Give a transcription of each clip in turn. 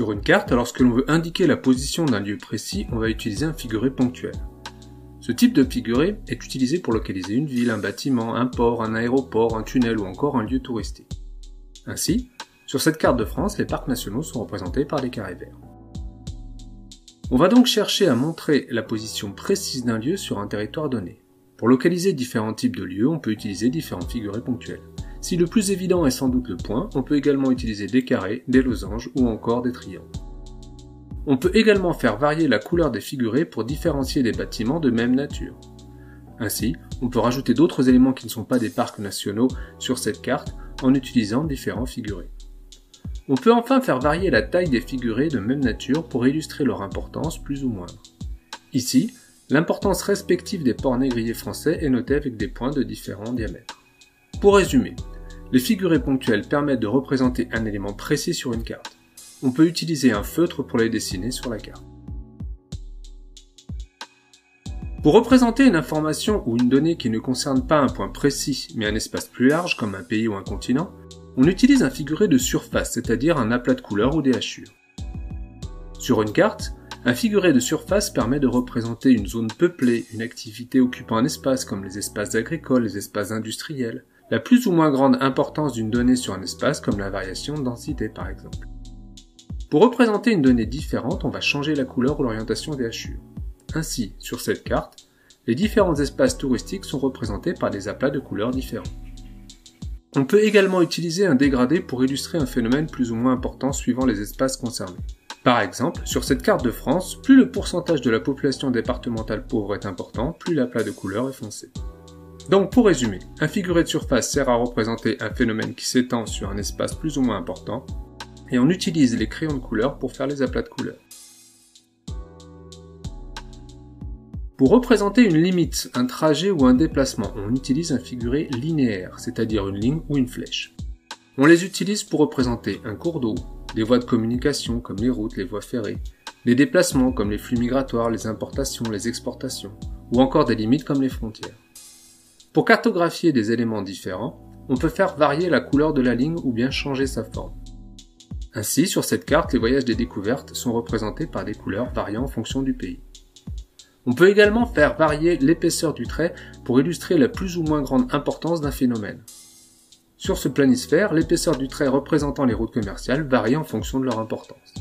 Sur une carte, lorsque l'on veut indiquer la position d'un lieu précis, on va utiliser un figuré ponctuel. Ce type de figuré est utilisé pour localiser une ville, un bâtiment, un port, un aéroport, un tunnel ou encore un lieu touristique. Ainsi, sur cette carte de France, les parcs nationaux sont représentés par des carrés verts. On va donc chercher à montrer la position précise d'un lieu sur un territoire donné. Pour localiser différents types de lieux, on peut utiliser différents figurés ponctuels. Si le plus évident est sans doute le point, on peut également utiliser des carrés, des losanges ou encore des triangles. On peut également faire varier la couleur des figurés pour différencier des bâtiments de même nature. Ainsi, on peut rajouter d'autres éléments qui ne sont pas des parcs nationaux sur cette carte en utilisant différents figurés. On peut enfin faire varier la taille des figurés de même nature pour illustrer leur importance plus ou moindre. Ici, l'importance respective des ports négriers français est notée avec des points de différents diamètres. Pour résumer, les figurés ponctuels permettent de représenter un élément précis sur une carte. On peut utiliser un feutre pour les dessiner sur la carte. Pour représenter une information ou une donnée qui ne concerne pas un point précis mais un espace plus large comme un pays ou un continent, on utilise un figuré de surface, c'est-à-dire un aplat de couleurs ou des hachures. Sur une carte, un figuré de surface permet de représenter une zone peuplée, une activité occupant un espace comme les espaces agricoles, les espaces industriels, la plus ou moins grande importance d'une donnée sur un espace comme la variation de densité par exemple. Pour représenter une donnée différente, on va changer la couleur ou l'orientation des hachures. Ainsi, sur cette carte, les différents espaces touristiques sont représentés par des aplats de couleurs différents. On peut également utiliser un dégradé pour illustrer un phénomène plus ou moins important suivant les espaces concernés. Par exemple, sur cette carte de France, plus le pourcentage de la population départementale pauvre est important, plus l'aplat de couleur est foncé. Donc pour résumer, un figuré de surface sert à représenter un phénomène qui s'étend sur un espace plus ou moins important, et on utilise les crayons de couleur pour faire les aplats de couleurs. Pour représenter une limite, un trajet ou un déplacement, on utilise un figuré linéaire, c'est-à-dire une ligne ou une flèche. On les utilise pour représenter un cours d'eau, des voies de communication comme les routes, les voies ferrées, des déplacements comme les flux migratoires, les importations, les exportations, ou encore des limites comme les frontières. Pour cartographier des éléments différents, on peut faire varier la couleur de la ligne ou bien changer sa forme. Ainsi, sur cette carte, les voyages des découvertes sont représentés par des couleurs variant en fonction du pays. On peut également faire varier l'épaisseur du trait pour illustrer la plus ou moins grande importance d'un phénomène. Sur ce planisphère, l'épaisseur du trait représentant les routes commerciales varie en fonction de leur importance.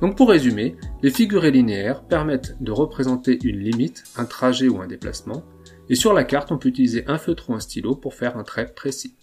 Donc pour résumer, les figurés linéaires permettent de représenter une limite, un trajet ou un déplacement, et sur la carte on peut utiliser un feutre ou un stylo pour faire un trait précis.